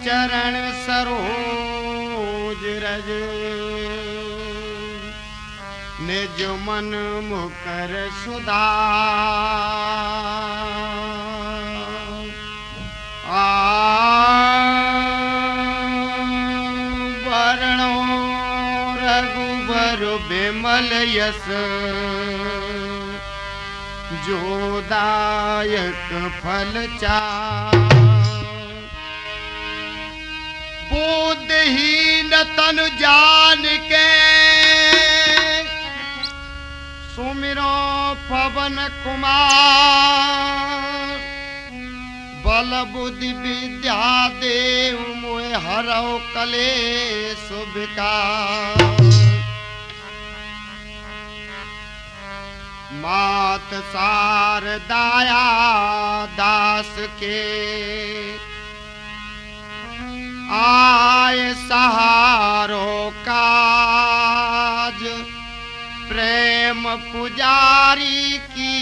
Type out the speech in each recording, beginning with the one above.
चरण सरोज रज निज मन मुकर सुधा वर्णो रघुबर बिमल यस जो दायक फल चार बुद्धहीन तनु जान के सुमिरो पवन कुमार बल बुद्धि विद्या देव मोह हरौ कलेश विकार मात सार दाया दास के आय सहारो काज प्रेम पुजारी की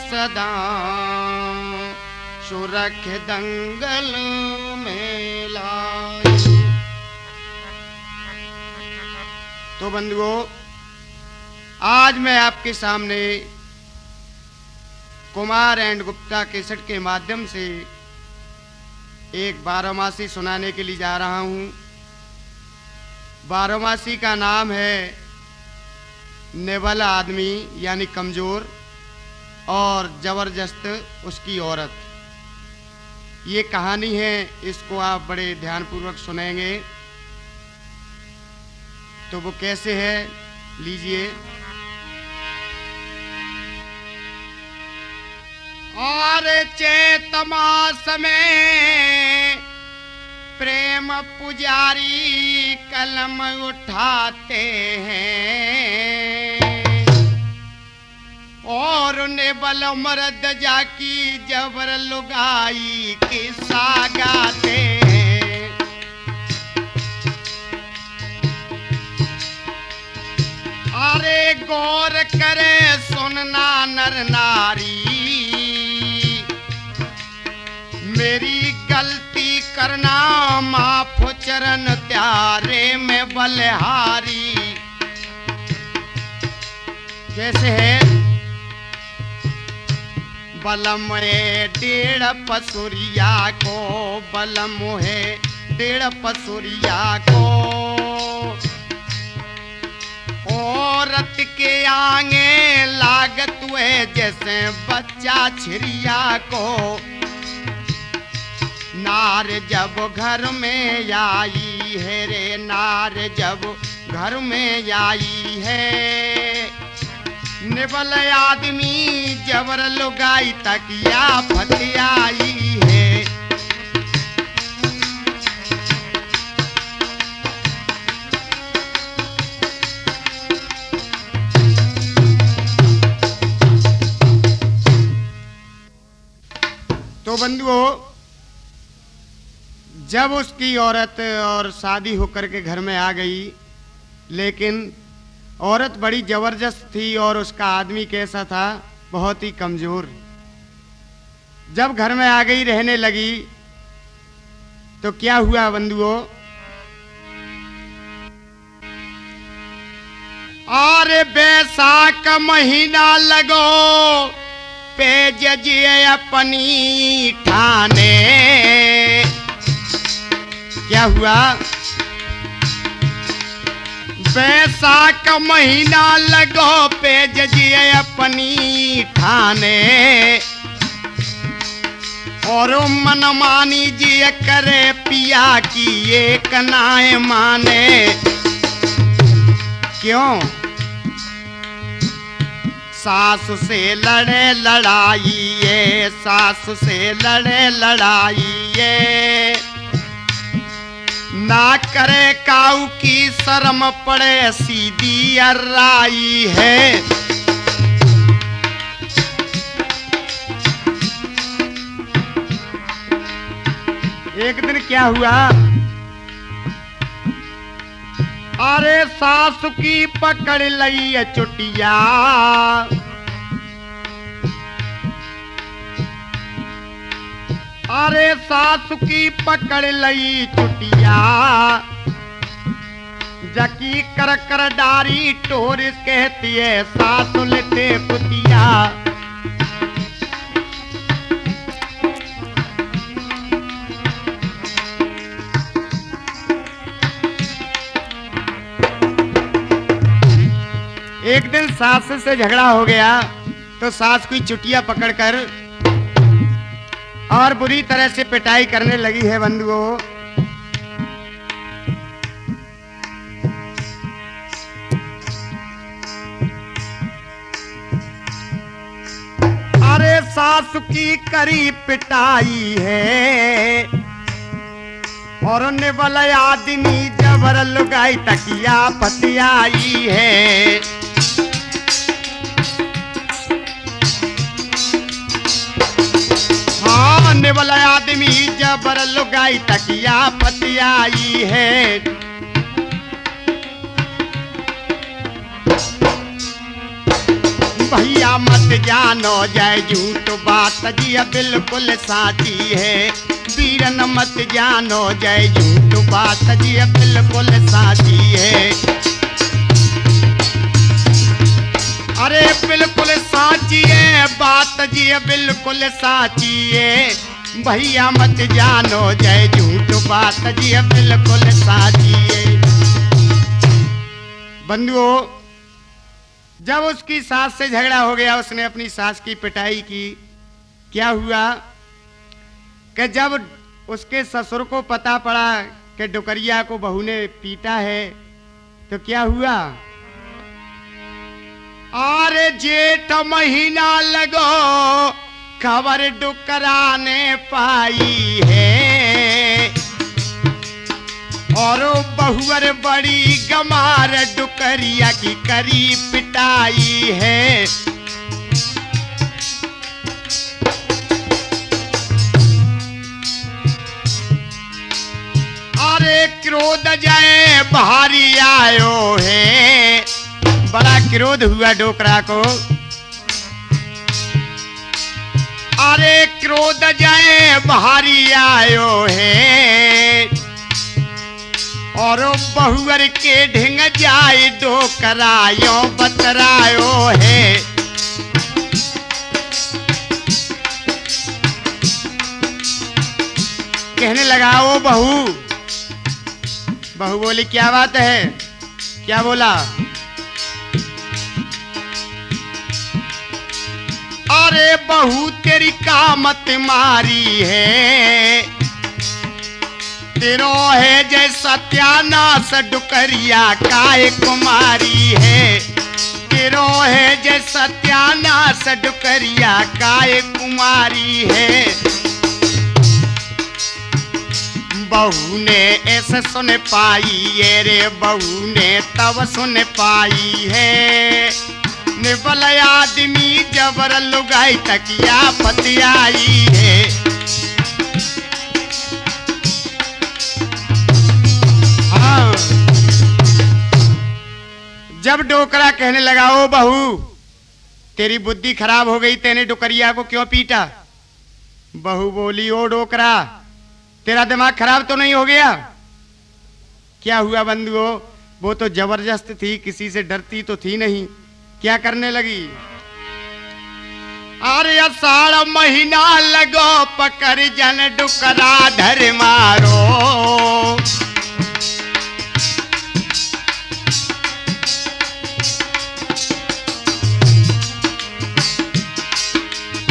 सदा सुरख दंगल में लाए। तो बंधुओं, आज मैं आपके सामने कुमार एंड गुप्ता केसट के माध्यम से एक बारहमासी सुनाने के लिए जा रहा हूं। बारहमासी का नाम है नेवल आदमी यानी कमजोर और जबरदस्त उसकी औरत। ये कहानी है, इसको आप बड़े ध्यानपूर्वक सुनेंगे। तो वो कैसे है, लीजिए। और चैत मास में प्रेम पुजारी कलम उठाते हैं और नेवल मर्द जाकी जबर लुगाई किस्सा गाते हैं। अरे गौर करे सुनना नर नारी, मेरी गलती करना माफ चरण त्यारे में बलिहारी। कैसे है? बलम है डेढ़ पसुरिया को, बलम है डेढ़ पसुरिया को, औरत के आगे लागत हुए जैसे बच्चा छिरिया को। नार जब घर में आई है रे, नार जब घर में आई है, नेवल आदमी जबर लुगाई तकिया फतियाई है। तो बंधुओं, जब उसकी औरत और शादी होकर के घर में आ गई, लेकिन औरत बड़ी जबरदस्त थी और उसका आदमी कैसा था, बहुत ही कमजोर। जब घर में आ गई, रहने लगी, तो क्या हुआ बंधुओं? और बैसाख महीना लगो पेज जिए अपनी ठाने। क्या हुआ? बैसाख महीना लगो पेज जिए अपनी ठाने और मनमानी जी करे पिया की एक नाय माने। क्यों? सास से लड़े लड़ाई ये, सास से लड़े लड़ाई ये, ना करे काऊ की शर्म पड़े सीधी अर्राई है। एक दिन क्या हुआ? अरे सासु की पकड़ लई है चुटिया, अरे सासु की पकड़ लई चुटिया, जकी कर कर डारी टोर कहती है सासु लेते पुतिया। एक दिन सास से झगड़ा हो गया तो सास की चुटिया पकड़कर और बुरी तरह से पिटाई करने लगी है बंधुओं। अरे सास की करी पिटाई है और निवल आदमी जबर लुगाई तकिया पतियाई है। निवल आदमी जबर लुगाई तकिया पतियाई है। भैया मत जानो जय झूठ बात जी बिल्कुल साची है। वीरन मत जानो जय झूठ बात जी बिल्कुल साची है। अरे बिल्कुल साची है बात जी बिल्कुल साची है। भैया मत जानो जय झूठ बात जी बिल्कुल साची है। बंधुओं, जब उसकी सास से झगड़ा हो गया, उसने अपनी सास की पिटाई की। क्या हुआ कि जब उसके ससुर को पता पड़ा कि डुकरिया को बहू ने पीटा है तो क्या हुआ? अरे जेठ महीना लगो खबर डुकरा ने पाई है और बहुअर बड़ी गमार डुकरिया की करी पिटाई है। अरे क्रोध जाए भारी आयो है, बड़ा क्रोध हुआ डोकरा को। अरे क्रोध जाए भारी आयो है और बहुअर के ढिंग जाए डोकरायो बतरायो है। कहने लगा ओ बहू, बहू बोली क्या बात है? क्या बोला? अरे बहू तेरी कामत मारी है, तेरो है जय सत्यानाश डुकरिया काय कुमारी है। तेरो है जय सत्यानाश डुकरिया काय कुमारी है। बहू ने ऐसे सुन पाई है रे, बहू ने तब सुन पाई है। निवल आदमी जबर लुगाई तकिया पतियाई है। हाँ, जब डोकरा कहने लगा ओ बहू तेरी बुद्धि खराब हो गई, तेने डुकरिया को क्यों पीटा? बहू बोली ओ डोकरा तेरा दिमाग खराब तो नहीं हो गया? क्या हुआ बंधुओं? वो तो जबरदस्त थी, किसी से डरती तो थी नहीं। क्या करने लगी? अरे आषाढ़ महीना लगो पकड़ जन डुकरा धर मारो।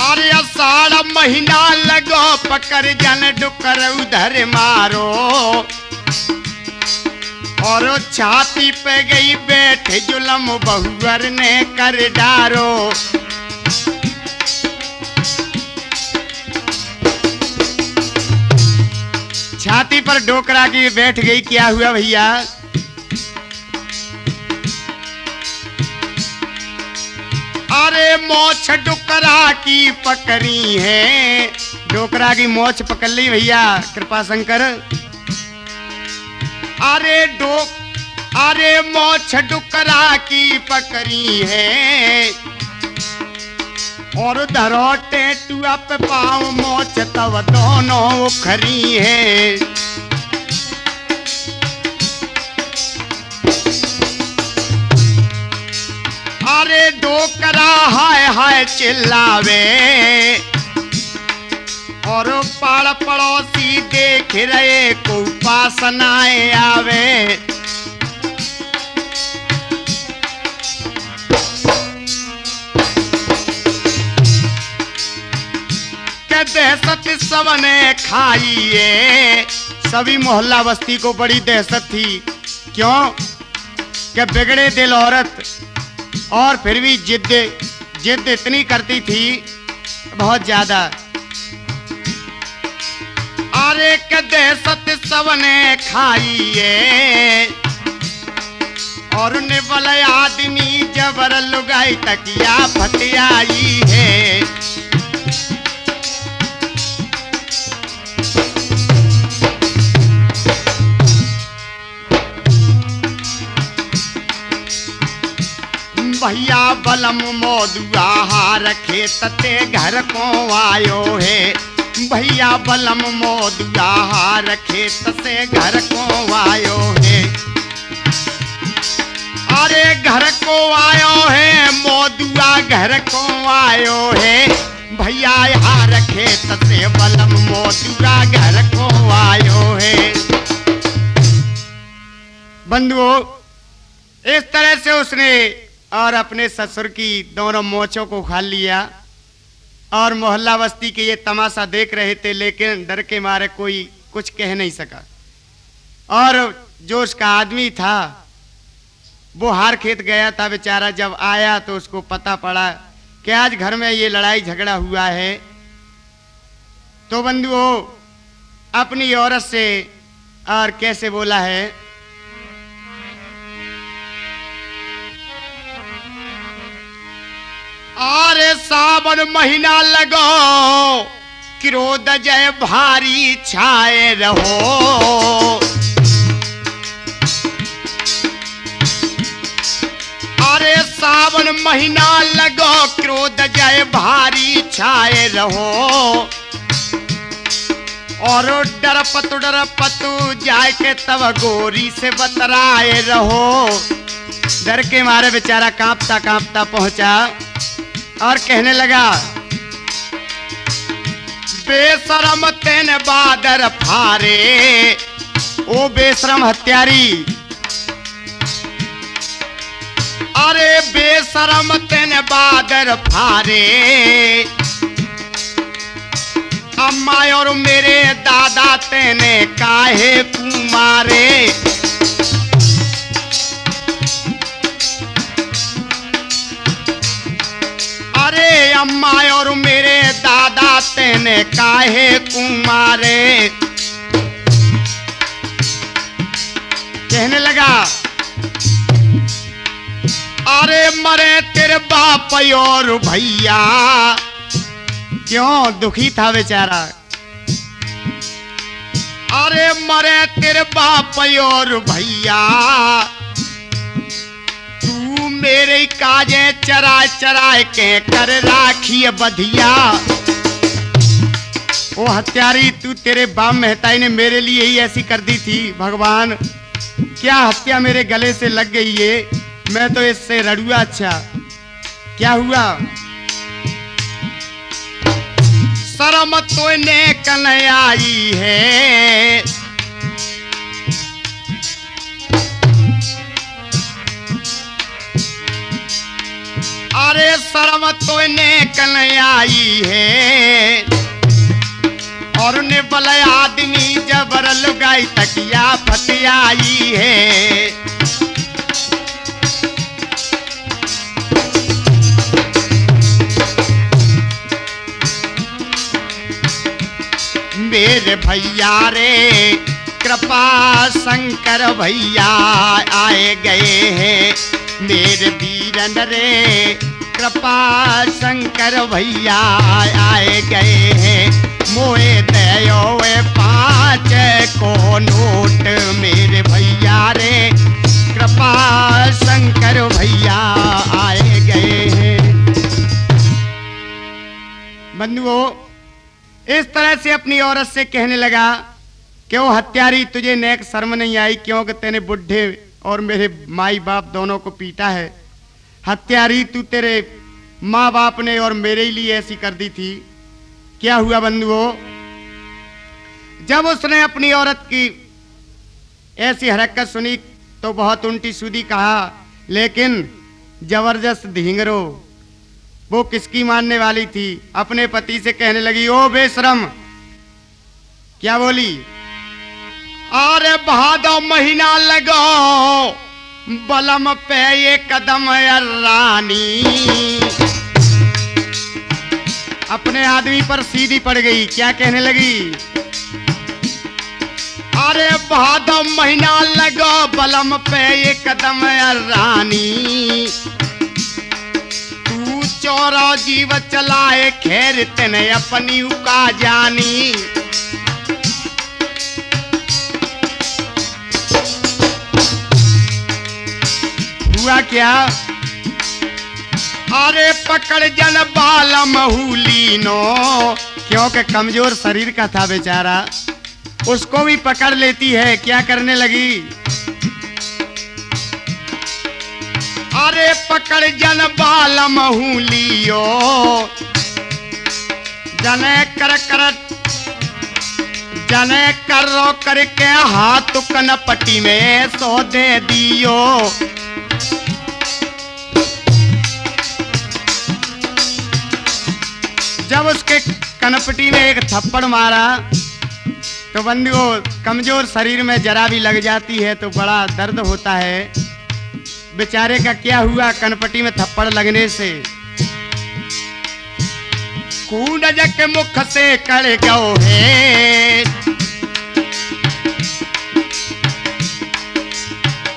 अरे आषाढ़ महीना लगो पकड़ जन डुकर उधर मारो और छाती पे गई बैठे जुलम बहुअर ने कर डारो। छाती पर डोकरा की बैठ गई। क्या हुआ भैया? अरे मोछ डुकरा की पकड़ी है। डोकरा की मोछ पकड़ ली भैया कृपा शंकर। अरे मोछ डुकरा की पकड़ी है और धरो टेटुआ पे पाँव मोच तब दोनों उखरी है। अरे डोकरा हाय हाय चिल्लावे और पाड़ पड़ोसी देख रहे को उपासनाएं आवे। के दहशत सबने खाइए, सभी मोहल्ला बस्ती को बड़ी दहशत थी। क्यों? कि बिगड़े दिल औरत और फिर भी जिद इतनी करती थी बहुत ज्यादा। अरे के दहशत सबने खाइए और निबल आदमी जबर लुगाई तकिया फटियाई है। भैया बलम मोदुआ हार खेत ते घर को आयो है। भैया बलम मोदुआ हार खेत से घर को आयो है। अरे घर को आयो है मोदुआ घर को आयो है। भैया हार खेत से बलम मोदुआ घर को आयो है। बंधुओं, इस तरह से उसने और अपने ससुर की दोनों मोचों को खा लिया और मोहल्ला बस्ती के ये तमाशा देख रहे थे, लेकिन डर के मारे कोई कुछ कह नहीं सका। और जो उसका आदमी था वो हार खेत गया था बेचारा। जब आया तो उसको पता पड़ा कि आज घर में ये लड़ाई झगड़ा हुआ है। तो बंधुओं, अपनी औरत से और कैसे बोला है, अरे सावन महीना लगो क्रोध जय भारी छाए रहो। अरे सावन महीना लगो क्रोध जय भारी छाए रहो। और डर पतु जाए के तब गोरी से बतराए रहो। डर के मारे बेचारा कांपता कांपता पहुंचा और कहने लगा, बेशरम तेन बादर फारे, ओ बेशरम हत्यारी। अरे बेशरम तेन बादर फारे, अम्मा और मेरे दादा तेने काहे कुमारे। अरे अम्मा और मेरे दादा तेने काहे कुमारे। कहने लगा, अरे मरे तेरे बाप और भैया। क्यों? दुखी था बेचारा। अरे मरे तेरे बाप और भैया, मेरे काजे चराए चराए के कर राखी बधिया। ओ हत्यारी, तू तेरे बाप मेहताई ने मेरे लिए ही ऐसी कर दी थी। भगवान, क्या हत्या मेरे गले से लग गई है। मैं तो इससे रड़ुआ। अच्छा क्या हुआ? शर्म तो ने कल आई है। अरे शर्म तो ने कल आई है। और ने बल आदमी जबर लुगाई तकिया फटियाई है। मेरे भैया रे कृपा शंकर भैया आए गए हैं। मेरे वीरन रे कृपा शंकर भैया आए गए हैं। मोए दयो 5 को नोट मेरे भैया रे कृपा शंकर भैया आए गए हैं। इस तरह से अपनी औरत से कहने लगा कि वो हत्यारी, तुझे नेक शर्म नहीं आई क्योंकि तेने बुढ़े और मेरे माई बाप दोनों को पीटा है। हत्यारी, तू तेरे माँ बाप ने और मेरे लिए ऐसी कर दी थी। क्या हुआ बंधुओं, जब उसने अपनी औरत की ऐसी हरकत सुनी तो बहुत उल्टी सीधी कहा, लेकिन जबरदस्त ढींगरो वो किसकी मानने वाली थी। अपने पति से कहने लगी, ओ बेशरम। क्या बोली, अरे भादो महीना लगो बलम पे ये कदम रानी। अपने आदमी पर सीधी पड़ गई। क्या कहने लगी, अरे भादो महीना लगो बलम पे ये कदम रानी। तू चोरा जीव चलाए खैर तेने अपनी उका जानी। हुआ क्या, अरे पकड़ जन बाल महूली नो, क्योंकि कमजोर शरीर का था बेचारा, उसको भी पकड़ लेती है। क्या करने लगी, अरे पकड़ जन बाल महूलियो जने करो करके हाथ कनपटी में सो दे दियो। जब उसके कनपटी में एक थप्पड़ मारा तो बंधुओं कमजोर शरीर में जरा भी लग जाती है तो बड़ा दर्द होता है। बेचारे का क्या हुआ, कनपटी में थप्पड़ लगने से खून के मुख से कड़ गयो है।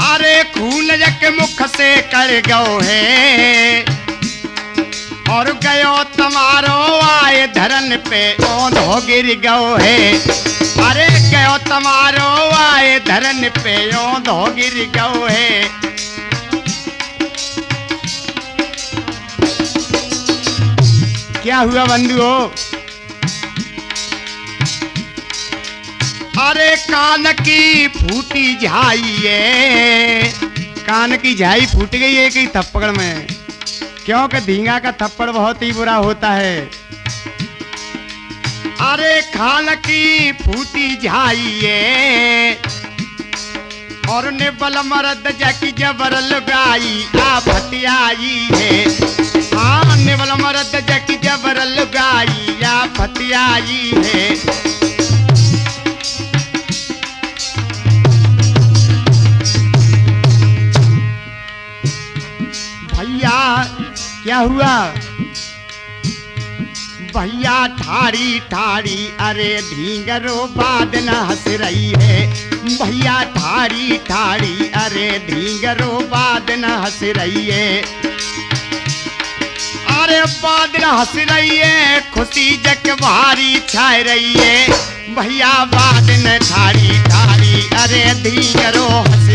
अरे खून के मुख से कड़ गयो है और गयो तुम्हारो आए धरन पे ओंधो गिर गयो है। अरे गयो तुम्हारो आए धरन पे ओंधो गिर गयो है। क्या हुआ बंधुओं, अरे कान की फूटी झाई है, कान की झाई फूट गई है कि थप्पड़ में, क्योंकि धींगा का थप्पड़ बहुत ही बुरा होता है। अरे खान की फूटी झाइए और ने बल मरद जकी जबर लगाई आ फतियाई है। हाँ ने बल मरद जकी जबर लगाई आ फतियाई है। भैया क्या हुआ, भैया ठाड़ी ठाड़ी अरे ढींगरो बाद न हंस रही है। भैया ठाड़ी ठाड़ी अरे ढींगरो बाद न हंस रही है। अरे बाद न हंस रही है, खुशी जग भारी छाए रही है। भैया बाद न ठाड़ी ठाड़ी अरे ढींगरो हंस